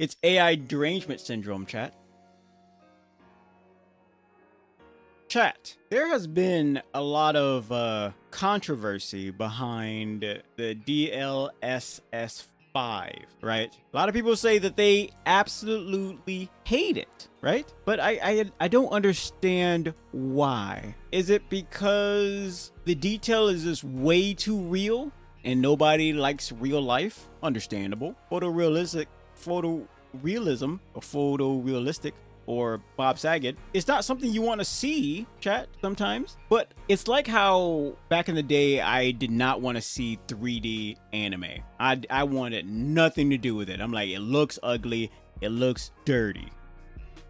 It's AI derangement syndrome, chat. Chat, there has been a lot of controversy behind the DLSS 5, right? A lot of people say that they absolutely hate it, right? But I don't understand why. Is it because the detail is just way too real and nobody likes real life? Understandable. Photorealism or photorealistic or Bob Saget, it's not something you want to see, chat, sometimes. But it's like how back in the day, I did not want to see 3D anime. I wanted nothing to do with it. I'm like, it looks ugly, it looks dirty.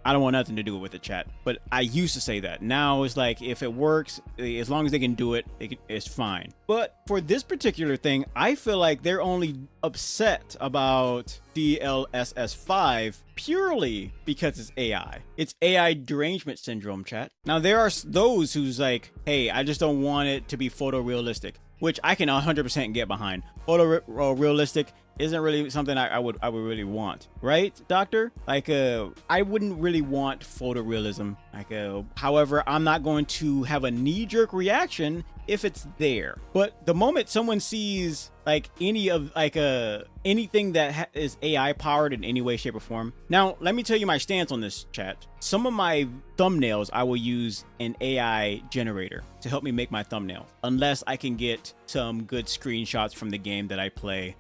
I don't want nothing to do with it, chat. But I used to say that. Now it's like, if it works, as long as they can do it, it's fine. But for this particular thing, I feel like they're only upset about DLSS 5 purely because it's AI. It's AI derangement syndrome, chat. Now, there are those who's like, hey, I just don't want it to be photorealistic, which I can 100% get behind. Photorealistic isn't really something I would really want, right, doctor? Like, I wouldn't really want photorealism. Like, however, I'm not going to have a knee-jerk reaction if it's there. But the moment someone sees like anything that is AI powered in any way, shape, or form. Now, let me tell you my stance on this, chat. Some of my thumbnails, I will use an AI generator to help me make my thumbnails, unless I can get some good screenshots from the game that I play.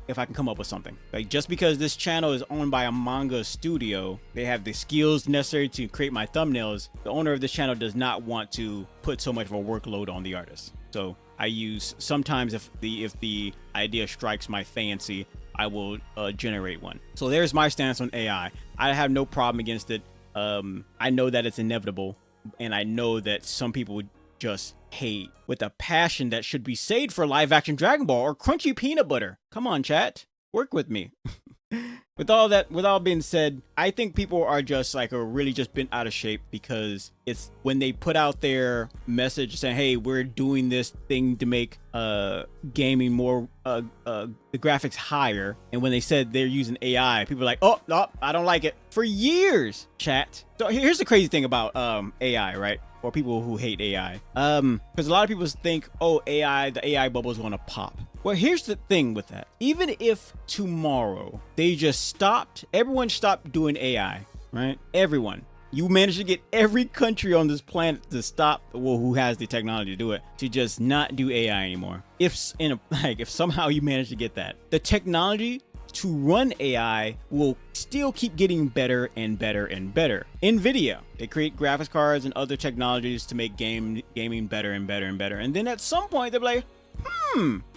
If I can come up with something. Like, just because this channel is owned by a manga studio, they have the skills necessary to create my thumbnails. The owner of this channel does not want to put so much of a workload on the artist. So I use, sometimes if the idea strikes my fancy, I will generate one. So there's my stance on AI. I have no problem against it. I know that it's inevitable, and I know that some people would just hate with a passion that should be saved for live action Dragon Ball or crunchy peanut butter. Come on, chat, work with me. With all being said, I think people are just like, are really just bent out of shape because it's when they put out their message saying, hey, we're doing this thing to make gaming more the graphics higher, and when they said they're using AI, people are like, oh no, I don't like it. For years, chat. So here's the crazy thing about AI, right? Or people who hate AI. Because a lot of people think, oh, AI, the AI bubble is gonna pop. Well, here's the thing with that. Even if tomorrow they just everyone stopped doing AI, right? Everyone. You managed to get every country on this planet to stop, well, who has the technology to do it, to just not do AI anymore. If somehow you manage to get that, the technology to run AI will still keep getting better and better and better. Nvidia, they create graphics cards and other technologies to make gaming better and better and better. And then at some point they'll be like,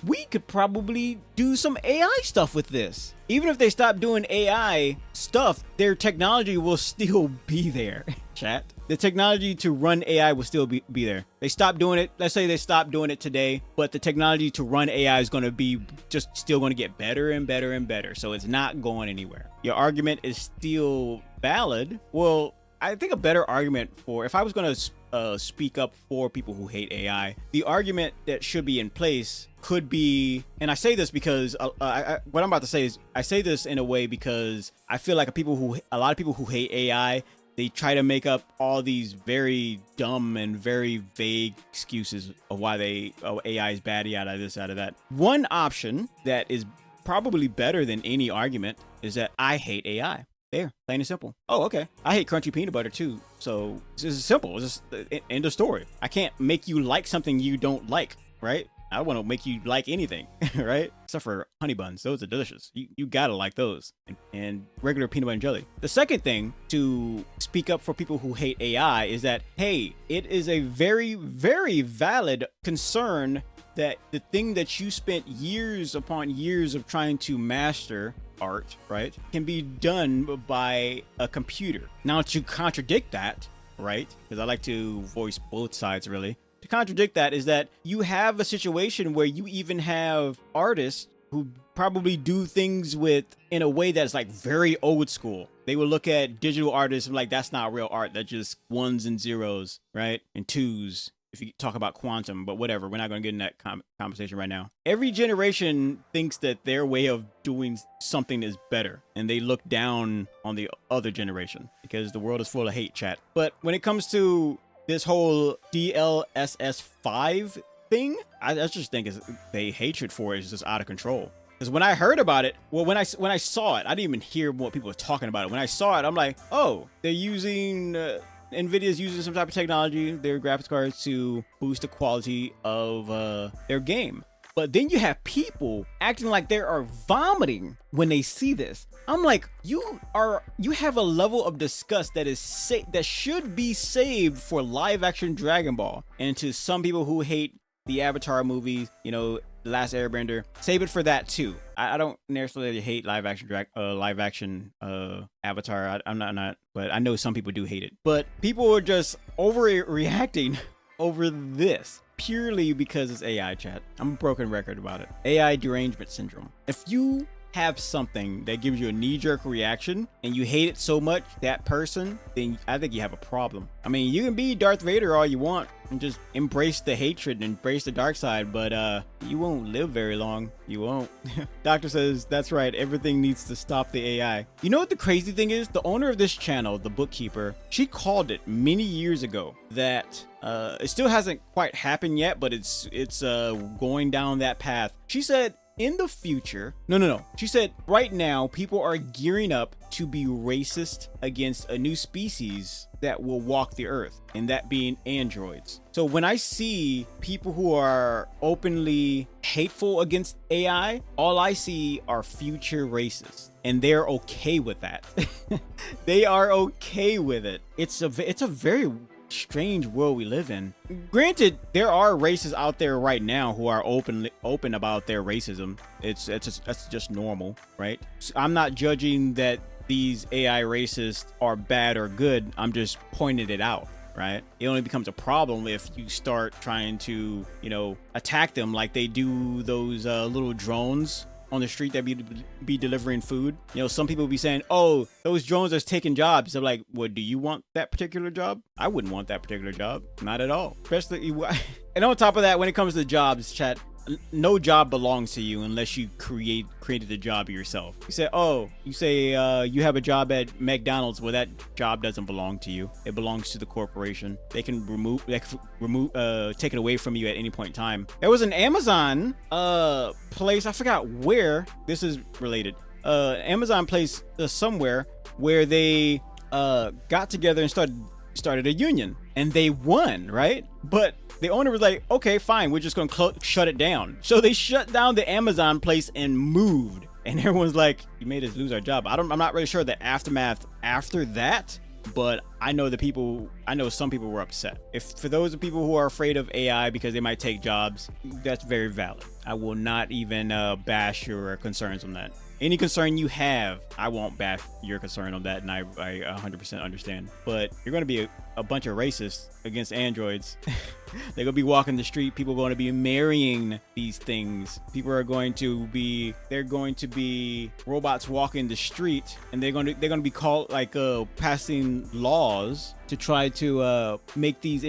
we could probably do some AI stuff with this. Even if they stop doing AI stuff, their technology will still be there, chat. The technology to run AI will still be there. They stop doing it. Let's say they stop doing it today, but the technology to run AI is going to be just still going to get better and better and better. So it's not going anywhere. Your argument is still valid. Well, I think a better argument for, if I was going to speak up for people who hate AI, the argument that should be in place could be, and I say this because what I'm about to say is, I say this in a way because I feel like a lot of people who hate AI, they try to make up all these very dumb and very vague excuses of why AI is bad, yada this, yada that. One option that is probably better than any argument is that I hate AI. There, plain and simple. Oh, okay. I hate crunchy peanut butter too. So this is simple. It's just end of story. I can't make you like something you don't like, right? I want to make you like anything, right? Except for honey buns. Those are delicious. You gotta like those. And regular peanut butter and jelly. The second thing to speak up for people who hate AI is that, hey, it is a very, very valid concern that the thing that you spent years upon years of trying to master, art, right, can be done by a computer. Now, to contradict that, right, because I like to voice both sides really, to contradict that is that you have a situation where you even have artists who probably do things in a way that's like very old school. They will look at digital artists and like, that's not real art. That's just ones and zeros, right? And twos. if you talk about quantum, but whatever. We're not going to get in that conversation right now. Every generation thinks that their way of doing something is better, and they look down on the other generation because the world is full of hate, chat. But when it comes to this whole DLSS 5 thing, I just think the hatred for it is just out of control. Because when I heard about it, well, when I saw it, I didn't even hear what people were talking about it. When I saw it, I'm like, oh, they're using nvidia's using some type of technology, their graphics cards, to boost the quality of their game. But then you have people acting like they are vomiting when they see this. I'm like, you have a level of disgust that that should be saved for live action Dragon Ball. And to some people who hate the Avatar movies, you know, The Last Airbender, save it for that too. I don't necessarily hate live action Avatar. I'm not, but I know some people do hate it. But people are just overreacting over this purely because it's AI, chat. I'm a broken record about it. AI derangement syndrome. If you have something that gives you a knee-jerk reaction and you hate it so much, that person, then I think you have a problem. I mean, you can be Darth Vader all you want and just embrace the hatred and embrace the dark side, but you won't live very long. You won't. Doctor says, that's right, everything needs to stop the AI. You know what the crazy thing is? The owner of this channel, the Bookkeeper, she called it many years ago that it still hasn't quite happened yet, but it's going down that path. She said, in the future, no. She said right now, people are gearing up to be racist against a new species that will walk the earth, and that being androids. So when I see people who are openly hateful against AI, all I see are future racists, and they're okay with that. They are okay with it. It's a very strange world we live in. Granted, there are races out there right now who are open about their racism. That's just normal, right? So I'm not judging that these AI racists are bad or good. I'm just pointing it out, right? It only becomes a problem if you start trying to, you know, attack them like they do those little drones on the street that be delivering food. You know, some people be saying, oh, those drones are taking jobs. I'm like, well, do you want that particular job? I wouldn't want that particular job. Not at all. Especially, and on top of that, when it comes to jobs, chat, no job belongs to you unless you created the job yourself. You say, you have a job at McDonald's. Well, that job doesn't belong to you. It belongs to the corporation. They can take it away from you at any point in time. There was an Amazon place, I forgot where. This is related. Amazon place somewhere where they got together and started a union, and they won, right? But the owner was like, okay, fine, we're just gonna shut it down. So they shut down the Amazon place and moved. And everyone's like, you made us lose our job. I'm not really sure the aftermath after that, but I know some people were upset. For those people who are afraid of AI because they might take jobs, that's very valid. I will not even bash your concerns on that. Any concern you have, I won't bash your concern on that, and I 100% understand. But you're going to be a bunch of racists against androids. They're going to be walking the street. People are going to be marrying these things. They're going to be robots walking the street, and they're going to be called passing laws to try to make these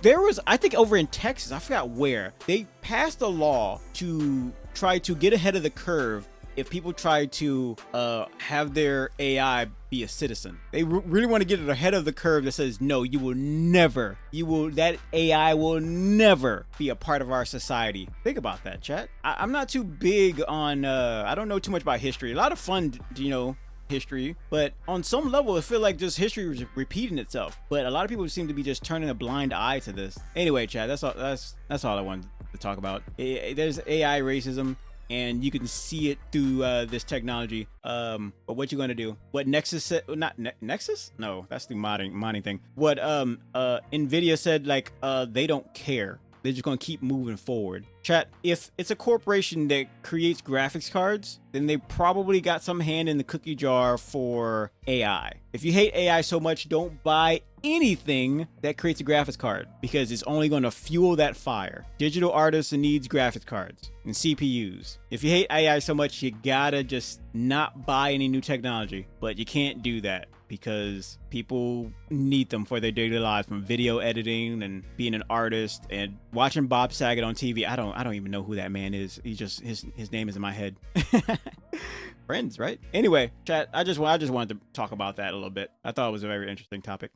There was, I think, over in Texas, I forgot where, they passed a law to try to get ahead of the curve if people try to have their AI be a citizen. They really want to get it ahead of the curve that says, no, that AI will never be a part of our society. Think about that, chat. I'm not too big on, I don't know too much about history. A lot of fun, history, but on some level, I feel like just history was repeating itself. But a lot of people seem to be just turning a blind eye to this. Anyway, chat, that's all I wanted to talk about. There's AI racism, and you can see it through this technology. But what you gonna do? What Nexus said? Not Nexus? No, that's the modding thing. What nvidia said, they don't care. They're just gonna keep moving forward. Chat, if it's a corporation that creates graphics cards, then they probably got some hand in the cookie jar for AI. If you hate AI so much, don't buy anything that creates a graphics card because it's only going to fuel that fire. Digital artists needs graphics cards and CPUs. If you hate AI so much, you gotta just not buy any new technology, but you can't do that because people need them for their daily lives, from video editing and being an artist and watching Bob Saget on TV. I don't even know who that man is. He just his name is in my head. Friends, right? Anyway, chat, I just wanted to talk about that a little bit. I thought it was a very interesting topic.